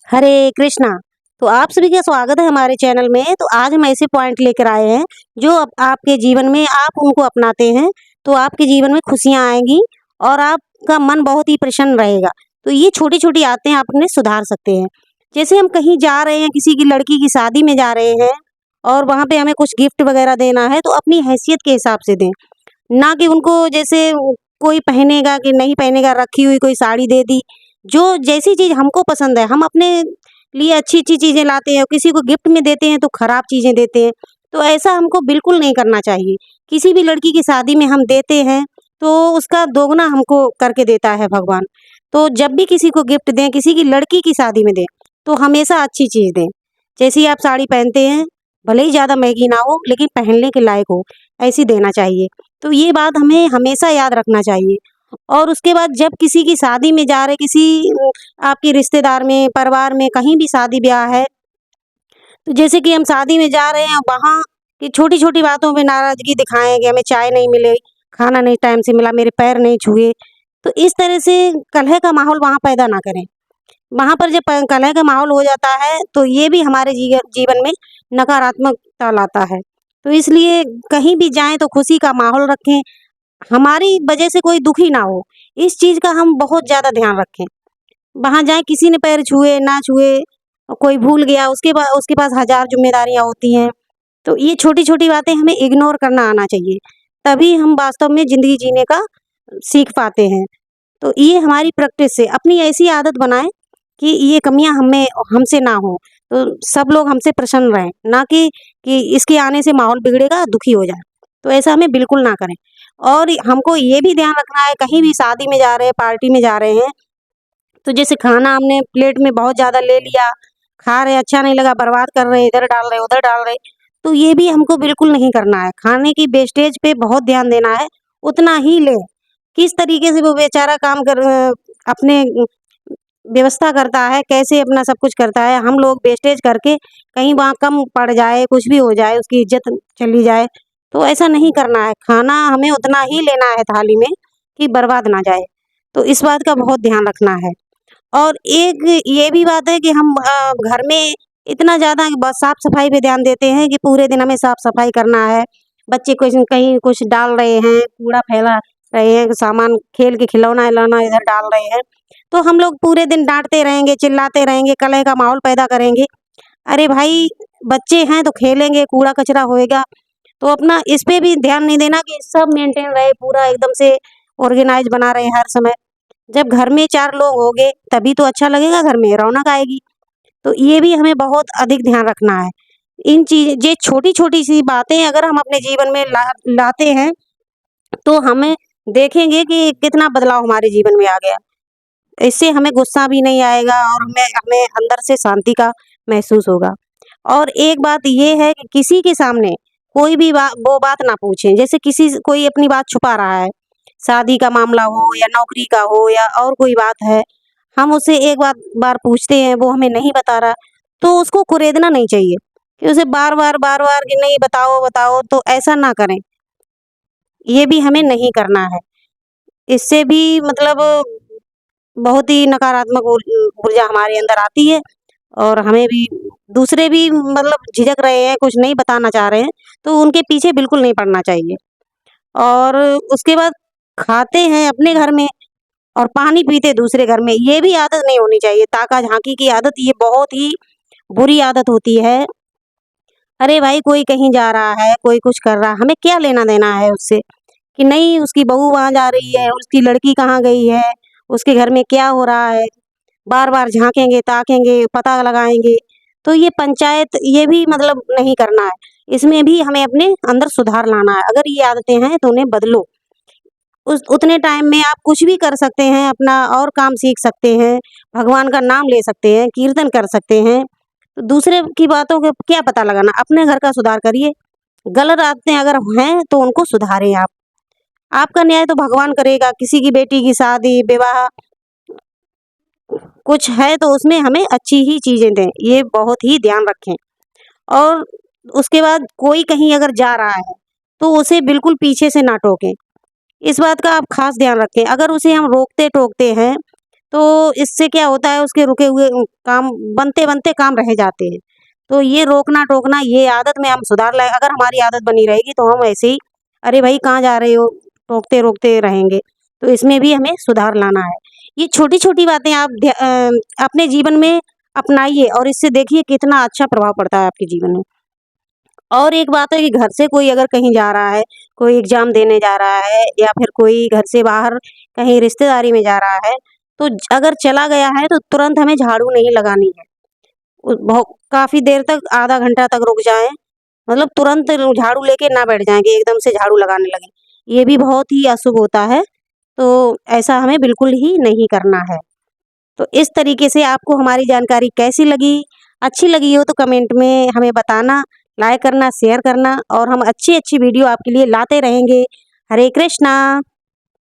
हरे कृष्णा। तो आप सभी का स्वागत है हमारे चैनल में। तो आज हम ऐसे पॉइंट लेकर आए हैं जो आपके जीवन में आप उनको अपनाते हैं तो आपके जीवन में खुशियां आएंगी और आपका मन बहुत ही प्रसन्न रहेगा। तो ये छोटी छोटी आदतें आप अपने सुधार सकते हैं। जैसे हम कहीं जा रहे हैं, किसी की लड़की की शादी में जा रहे हैं और वहां पे हमें कुछ गिफ्ट वगैरह देना है, तो अपनी हैसियत के हिसाब से दें, ना कि उनको जैसे कोई पहनेगा कि नहीं पहनेगा, रखी हुई कोई साड़ी दे दी। जो जैसी चीज़ हमको पसंद है, हम अपने लिए अच्छी-अच्छी चीज़ें लाते हैं और किसी को गिफ्ट में देते हैं तो खराब चीज़ें देते हैं। तो ऐसा हमको बिल्कुल नहीं करना चाहिए। किसी भी लड़की की शादी में हम देते हैं तो उसका दोगुना हमको करके देता है भगवान। तो जब भी किसी को गिफ्ट दें, किसी की लड़की की शादी में दें, तो हमेशा अच्छी चीज़ दें। जैसी आप साड़ी पहनते हैं, भले ही ज़्यादा महँगी ना हो लेकिन पहनने के लायक हो, ऐसी देना चाहिए। तो ये बात हमें हमेशा याद रखना चाहिए। और उसके बाद जब किसी की शादी में जा रहे, किसी आपके रिश्तेदार में, परिवार में कहीं भी शादी-ब्याह है, तो जैसे कि हम शादी में जा रहे हैं, वहाँ की छोटी-छोटी बातों पे नाराज़गी दिखाएँ कि हमें चाय नहीं मिली, खाना नहीं टाइम से मिला, मेरे पैर नहीं छुए। तो इस तरह से कलह का माहौल वहाँ पैदा ना करें। वहाँ पर जब कलह का माहौल हो जाता है, तो ये भी हमारे जीवन में नकारात्मकता लाता है। तो इसलिए कहीं भी जाएँ तो खुशी का माहौल रखें, हमारी वजह से कोई दुखी ना हो, इस चीज़ का हम बहुत ज़्यादा ध्यान रखें। वहाँ जाएँ, किसी ने पैर छुए, ना छुए, कोई भूल गया, उसके पास हज़ार ज़िम्मेदारियाँ होती हैं। तो ये छोटी-छोटी बातें हमें इग्नोर करना आना चाहिए, तभी हम वास्तव में ज़िंदगी जीने का सीख पाते हैं। तो ये हमारी प्रैक्टिस से अपनी ऐसी आदत बनाएँ कि ये कमियाँ हमें हमसे ना हो, तो सब लोग हमसे प्रसन्न रहें, ना कि इसके आने से माहौल बिगड़ेगा, दुखी हो जाए। तो ऐसा हमें बिल्कुल ना करें। और हमको ये भी ध्यान रखना है, कहीं भी शादी में जा रहे हैं, पार्टी में जा रहे हैं, तो जैसे खाना हमने प्लेट में बहुत ज़्यादा ले लिया, खा रहे, अच्छा नहीं लगा, बर्बाद कर रहे, इधर डाल रहे, उधर डाल रहे, तो ये भी हमको बिल्कुल नहीं करना है। खाने की वेस्टेज पे बहुत ध्यान देना है, उतना ही लें। किस तरीके से वो बेचारा अपने व्यवस्था करता है, कैसे अपना सब कुछ करता है, हम लोग वेस्टेज करके कहीं वहाँ कम पड़ जाए, कुछ भी हो जाए, उसकी इज़्ज़त चली जाए, तो ऐसा नहीं करना है। खाना हमें उतना ही लेना है थाली में कि बर्बाद ना जाए, तो इस बात का बहुत ध्यान रखना है। और एक ये भी बात है कि हम घर में इतना ज़्यादा ब साफ-सफाई पे ध्यान देते हैं कि पूरे दिन हमें साफ-सफाई करना है। बच्चे कुछ कहीं कुछ डाल रहे हैं, कूड़ा फैला रहे हैं, सामान खेल के खिलौना-विलौना इधर डाल रहे हैं, तो हम लोग पूरे दिन डाँटते रहेंगे, चिल्लाते रहेंगे, कलह का माहौल पैदा करेंगे। अरे भाई, बच्चे हैं तो खेलेंगे, कूड़ा-कचरा होएगा, तो अपना इस पे भी ध्यान नहीं देना कि सब मेंटेन रहे, पूरा एकदम से ऑर्गेनाइज़ बना रहे हर समय। जब घर में 4 लोग होंगे, तभी तो अच्छा लगेगा, घर में रौनक आएगी। तो ये भी हमें बहुत अधिक ध्यान रखना है। ये छोटी-छोटी सी बातें अगर हम अपने जीवन में लाते हैं, तो हमें देखेंगे कि कितना बदलाव हमारे जीवन में आ गया। इससे हमें गुस्सा भी नहीं आएगा और हमें हमें अंदर से शांति का महसूस होगा। और एक बात ये है कि किसी के सामने कोई भी वो बात ना पूछें, जैसे कोई अपनी बात छुपा रहा है, शादी का मामला हो या नौकरी का हो या और कोई बात है, हम उससे एक बार पूछते हैं, वो हमें नहीं बता रहा, तो उसको कुरेदना नहीं चाहिए कि उसे बार-बार कि नहीं बताओ, बताओ, तो ऐसा ना करें। ये भी हमें नहीं करना है। इससे भी मतलब बहुत ही नकारात्मक ऊर्जा हमारे अंदर आती है और हमें भी दूसरे भी मतलब झिझक रहे हैं, कुछ नहीं बताना चाह रहे हैं, तो उनके पीछे बिल्कुल नहीं पड़ना चाहिए। और उसके बाद खाते हैं अपने घर में और पानी पीते दूसरे घर में, ये भी आदत नहीं होनी चाहिए। ताका-झाकी की आदत ये बहुत ही बुरी आदत होती है। अरे भाई, कोई कहीं जा रहा है, कोई कुछ कर रहा है, हमें क्या लेना-देना है उससे? कि नहीं उसकी बहू वहाँ जा रही है, उसकी लड़की कहाँ गई है, उसके घर में क्या हो रहा है, बार-बार झाँकेंगे, ताकेंगे, पता लगाएँगे, तो ये पंचायत ये भी मतलब नहीं करना है। इसमें भी हमें अपने अंदर सुधार लाना है। अगर ये आदतें हैं तो उन्हें बदलो। उस उतने टाइम में आप कुछ भी कर सकते हैं, अपना और काम सीख सकते हैं, भगवान का नाम ले सकते हैं, कीर्तन कर सकते हैं। तो दूसरे की बातों का क्या पता लगाना, अपने घर का सुधार करिए। गलत आदतें अगर हैं तो उनको सुधारें आप। आपका न्याय तो भगवान करेगा, किसी की बेटी की शादी, विवाह कुछ है तो उसमें हमें अच्छी ही चीज़ें दें, ये बहुत ही ध्यान रखें। और उसके बाद कोई कहीं अगर जा रहा है, तो उसे बिल्कुल पीछे से ना टोकें। इस बात का आप ख़ास ध्यान रखें। अगर उसे हम रोकते-टोकते हैं, तो इससे क्या होता है, उसके रुके हुए काम बनते-बनते काम रह जाते हैं। तो ये रोकना-टोकना, ये आदत में हम सुधार लाएँ, अगर हमारी आदत बनी रहेगी तो हम ऐसे ही, "अरे भई कहाँ जा रहे हो?" टोकते-रोकते रहेंगे। तो इसमें भी हमें सुधार लाना है। ये छोटी-छोटी बातें आप अपने जीवन में अपनाइए और इससे देखिए कितना अच्छा प्रभाव पड़ता है आपके जीवन में। और एक बात है कि घर से कोई अगर कहीं जा रहा है, कोई एग्ज़ाम देने जा रहा है या फिर कोई घर से बाहर कहीं रिश्तेदारी में जा रहा है, तो अगर चला गया है तो तुरंत हमें झाड़ू नहीं लगानी है। काफ़ी देर तक, आधा घंटा तक रुक जाएँ, मतलब तुरंत झाड़ू लेके ना बैठ जाएँ कि एकदम से झाड़ू लगाने लगें। ये भी बहुत ही अशुभ होता है, तो ऐसा हमें बिल्कुल ही नहीं करना है। तो इस तरीके से आपको हमारी जानकारी कैसी लगी? अच्छी लगी हो तो कमेंट में हमें बताना, लाइक करना, शेयर करना और हम अच्छी-अच्छी वीडियो आपके लिए लाते रहेंगे। हरे कृष्णा।